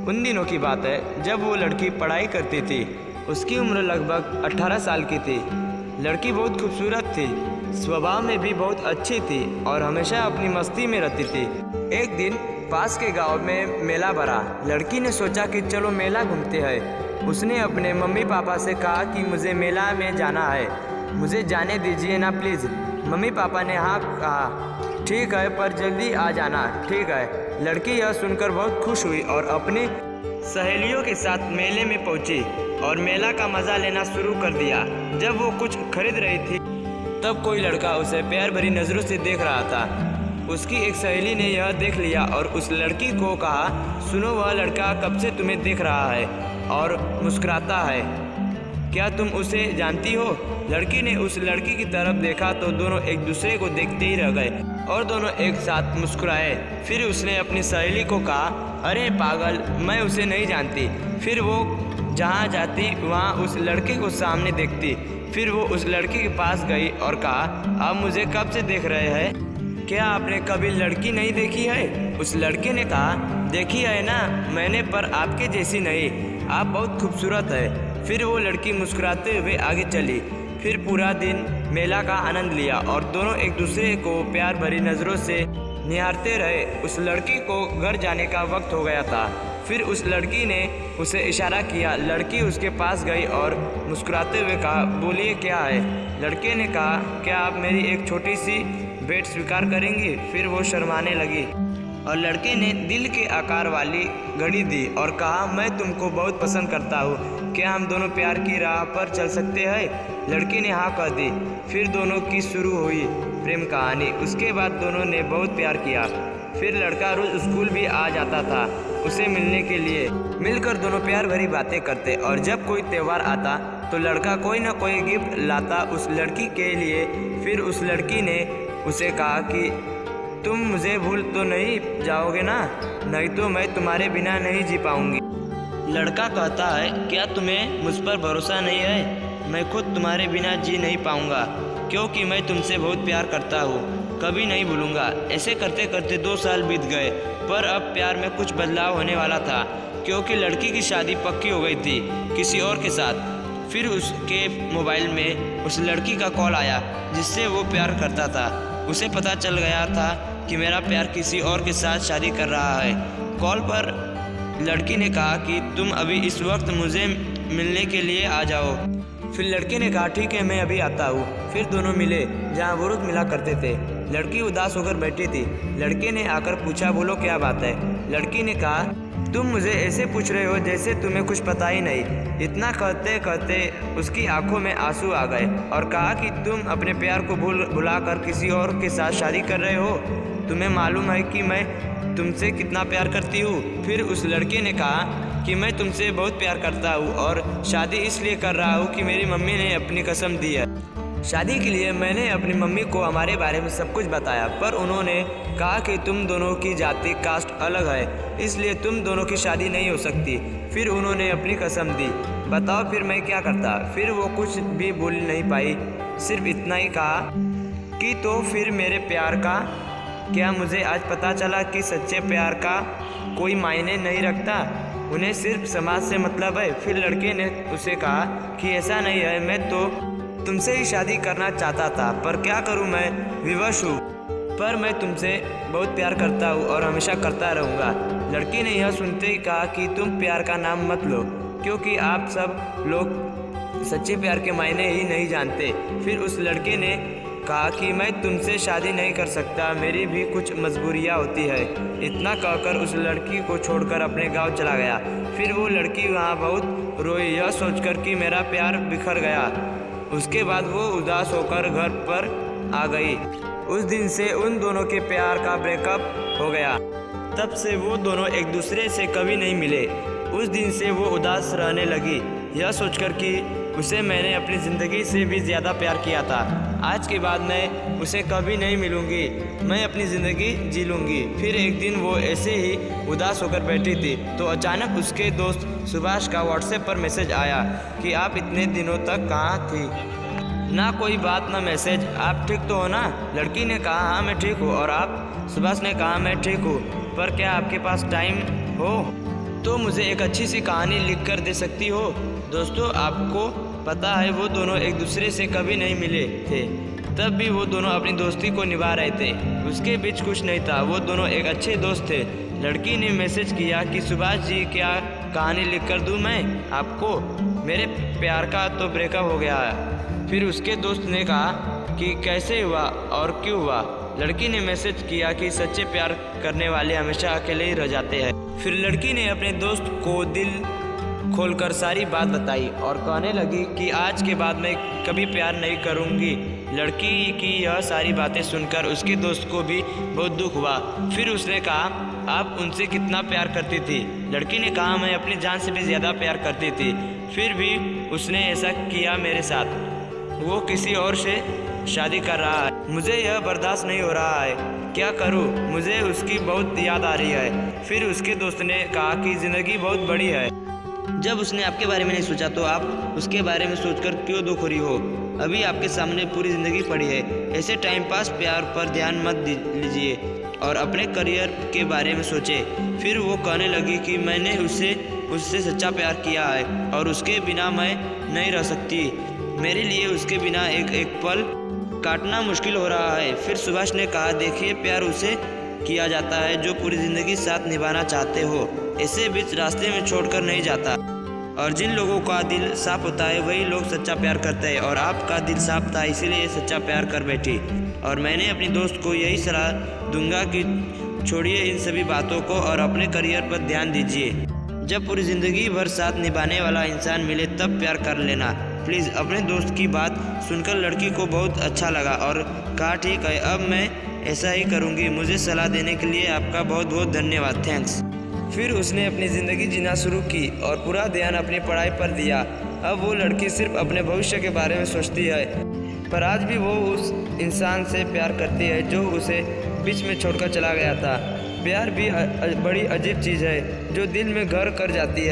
उन दिनों की बात है जब वो लड़की पढ़ाई करती थी। उसकी उम्र लगभग 18 साल की थी। लड़की बहुत खूबसूरत थी, स्वभाव में भी बहुत अच्छी थी और हमेशा अपनी मस्ती में रहती थी। एक दिन पास के गांव में मेला भरा। लड़की ने सोचा कि चलो मेला घूमते हैं। उसने अपने मम्मी पापा से कहा कि मुझे मेला में जाना है, मुझे जाने दीजिए ना प्लीज़। मम्मी पापा ने हाँ कहा, ठीक है पर जल्दी आ जाना। ठीक है। लड़की यह सुनकर बहुत खुश हुई और अपनी सहेलियों के साथ मेले में पहुंची और मेला का मज़ा लेना शुरू कर दिया। जब वो कुछ खरीद रही थी तब कोई लड़का उसे प्यार भरी नज़रों से देख रहा था। उसकी एक सहेली ने यह देख लिया और उस लड़की को कहा, सुनो वह लड़का कब से तुम्हें देख रहा है और मुस्कुराता है, क्या तुम उसे जानती हो? लड़की ने उस लड़की की तरफ देखा तो दोनों एक दूसरे को देखते ही रह गए और दोनों एक साथ मुस्कुराए। फिर उसने अपनी सहेली को कहा, अरे पागल, मैं उसे नहीं जानती। फिर वो जहाँ जाती वहाँ उस लड़के को सामने देखती। फिर वो उस लड़के के पास गई और कहा, आप मुझे कब से देख रहे हैं? क्या आपने कभी लड़की नहीं देखी है? उस लड़के ने कहा, देखी है ना मैंने, पर आपके जैसी नहीं, आप बहुत खूबसूरत है। फिर वो लड़की मुस्कुराते हुए आगे चली। फिर पूरा दिन मेला का आनंद लिया और दोनों एक दूसरे को प्यार भरी नज़रों से निहारते रहे। उस लड़की को घर जाने का वक्त हो गया था। फिर उस लड़की ने उसे इशारा किया। लड़की उसके पास गई और मुस्कुराते हुए कहा, बोलिए क्या है? लड़के ने कहा, क्या आप मेरी एक छोटी सी भेंट स्वीकार करेंगी? फिर वो शर्माने लगी और लड़के ने दिल के आकार वाली घड़ी दी और कहा, मैं तुमको बहुत पसंद करता हूँ, क्या हम दोनों प्यार की राह पर चल सकते हैं? लड़के ने हाँ कह दी। फिर दोनों की शुरू हुई प्रेम कहानी। उसके बाद दोनों ने बहुत प्यार किया। फिर लड़का रोज स्कूल भी आ जाता था उसे मिलने के लिए। मिलकर दोनों प्यार भरी बातें करते और जब कोई त्यौहार आता तो लड़का कोई ना कोई गिफ्ट लाता उस लड़की के लिए। फिर उस लड़की ने उसे कहा कि तुम मुझे भूल तो नहीं जाओगे ना, नहीं तो मैं तुम्हारे बिना नहीं जी पाऊंगी। लड़का कहता है, क्या तुम्हें मुझ पर भरोसा नहीं है? मैं खुद तुम्हारे बिना जी नहीं पाऊंगा, क्योंकि मैं तुमसे बहुत प्यार करता हूँ, कभी नहीं भूलूंगा। ऐसे करते करते 2 साल बीत गए, पर अब प्यार में कुछ बदलाव होने वाला था, क्योंकि लड़की की शादी पक्की हो गई थी किसी और के साथ। फिर उसके मोबाइल में उस लड़की का कॉल आया जिससे वो प्यार करता था। उसे पता चल गया था कि मेरा प्यार किसी और के साथ शादी कर रहा है। कॉल पर लड़की ने कहा कि तुम अभी इस वक्त मुझे मिलने के लिए आ जाओ। फिर लड़के ने कहा, ठीक है मैं अभी आता हूँ। फिर दोनों मिले जहाँ वो रोज मिला करते थे। लड़की उदास होकर बैठी थी। लड़के ने आकर पूछा, बोलो क्या बात है? लड़की ने कहा, तुम मुझे ऐसे पूछ रहे हो जैसे तुम्हें कुछ पता ही नहीं। इतना कहते कहते उसकी आंखों में आंसू आ गए और कहा कि तुम अपने प्यार को भुलाकर किसी और के साथ शादी कर रहे हो। तुम्हें मालूम है कि मैं तुमसे कितना प्यार करती हूँ? फिर उस लड़के ने कहा कि मैं तुमसे बहुत प्यार करता हूँ और शादी इसलिए कर रहा हूँ कि मेरी मम्मी ने अपनी कसम दी है। शादी के लिए मैंने अपनी मम्मी को हमारे बारे में सब कुछ बताया, पर उन्होंने कहा कि तुम दोनों की जाति कास्ट अलग है, इसलिए तुम दोनों की शादी नहीं हो सकती। फिर उन्होंने अपनी कसम दी। बताओ फिर मैं क्या करता? फिर वो कुछ भी बोल नहीं पाई, सिर्फ इतना ही कहा कि तो फिर मेरे प्यार का क्या? मुझे आज पता चला कि सच्चे प्यार का कोई मायने नहीं रखता, उन्हें सिर्फ समाज से मतलब है। फिर लड़के ने उसे कहा कि ऐसा नहीं है, मैं तो तुमसे ही शादी करना चाहता था, पर क्या करूं, मैं विवश हूँ, पर मैं तुमसे बहुत प्यार करता हूँ और हमेशा करता रहूँगा। लड़की ने यह सुनते ही कहा कि तुम प्यार का नाम मत लो, क्योंकि आप सब लोग सच्चे प्यार के मायने ही नहीं जानते। फिर उस लड़के ने कहा कि मैं तुमसे शादी नहीं कर सकता, मेरी भी कुछ मजबूरियाँ होती है। इतना कहकर उस लड़की को छोड़कर अपने गाँव चला गया। फिर वो लड़की वहाँ बहुत रोई, यह सोचकर कि मेरा प्यार बिखर गया। उसके बाद वो उदास होकर घर पर आ गई। उस दिन से उन दोनों के प्यार का ब्रेकअप हो गया। तब से वो दोनों एक दूसरे से कभी नहीं मिले। उस दिन से वो उदास रहने लगी, यह सोचकर कि उसे मैंने अपनी ज़िंदगी से भी ज़्यादा प्यार किया था। आज के बाद मैं उसे कभी नहीं मिलूँगी, मैं अपनी ज़िंदगी जी लूँगी। फिर एक दिन वो ऐसे ही उदास होकर बैठी थी तो अचानक उसके दोस्त सुभाष का व्हाट्सएप पर मैसेज आया कि आप इतने दिनों तक कहाँ थी? ना कोई बात ना मैसेज, आप ठीक तो हो ना? लड़की ने कहा, हाँ मैं ठीक हूँ। और आप? सुभाष ने कहा, मैं ठीक हूँ, पर क्या आपके पास टाइम हो? तो मुझे एक अच्छी सी कहानी लिख कर दे सकती हो। दोस्तों, आपको पता है वो दोनों एक दूसरे से कभी नहीं मिले थे, तब भी वो दोनों अपनी दोस्ती को निभा रहे थे। उसके बीच कुछ नहीं था, वो दोनों एक अच्छे दोस्त थे। लड़की ने मैसेज किया कि सुभाष जी, क्या कहानी लिख कर दूँ मैं आपको? मेरे प्यार का तो ब्रेकअप हो गया है। फिर उसके दोस्त ने कहा कि कैसे हुआ और क्यों हुआ? लड़की ने मैसेज किया कि सच्चे प्यार करने वाले हमेशा अकेले ही रह जाते हैं। फिर लड़की ने अपने दोस्त को दिल खोलकर सारी बात बताई और कहने लगी कि आज के बाद मैं कभी प्यार नहीं करूंगी। लड़की की यह सारी बातें सुनकर उसके दोस्त को भी बहुत दुख हुआ। फिर उसने कहा, आप उनसे कितना प्यार करती थी? लड़की ने कहा, मैं अपनी जान से भी ज़्यादा प्यार करती थी, फिर भी उसने ऐसा किया मेरे साथ। वो किसी और से शादी कर रहा है, मुझे यह बर्दाश्त नहीं हो रहा है, क्या करूं? मुझे उसकी बहुत याद आ रही है। फिर उसके दोस्त ने कहा कि ज़िंदगी बहुत बड़ी है, जब उसने आपके बारे में नहीं सोचा तो आप उसके बारे में सोचकर क्यों दुख हो रही हो? अभी आपके सामने पूरी ज़िंदगी पड़ी है। ऐसे टाइम पास प्यार पर ध्यान मत लीजिए और अपने करियर के बारे में सोचें। फिर वो कहने लगी कि मैंने उससे सच्चा प्यार किया है और उसके बिना मैं नहीं रह सकती। मेरे लिए उसके बिना एक एक पल काटना मुश्किल हो रहा है। फिर सुभाष ने कहा, देखिए, प्यार उसे किया जाता है जो पूरी ज़िंदगी साथ निभाना चाहते हो, ऐसे बीच रास्ते में छोड़कर नहीं जाता। और जिन लोगों का दिल साफ होता है वही लोग सच्चा प्यार करते हैं, और आपका दिल साफ था इसीलिए सच्चा प्यार कर बैठी। और मैंने अपनी दोस्त को यही सलाह दूंगा कि छोड़िए इन सभी बातों को और अपने करियर पर ध्यान दीजिए। जब पूरी ज़िंदगी भर साथ निभाने वाला इंसान मिले तब प्यार कर लेना। प्लीज़। अपने दोस्त की बात सुनकर लड़की को बहुत अच्छा लगा और कहा, ठीक है, अब मैं ऐसा ही करूँगी। मुझे सलाह देने के लिए आपका बहुत बहुत धन्यवाद, थैंक्स। फिर उसने अपनी ज़िंदगी जीना शुरू की और पूरा ध्यान अपनी पढ़ाई पर दिया। अब वो लड़की सिर्फ अपने भविष्य के बारे में सोचती है, पर आज भी वो उस इंसान से प्यार करती है जो उसे बीच में छोड़कर चला गया था। प्यार भी बड़ी अजीब चीज़ है जो दिल में घर कर जाती है।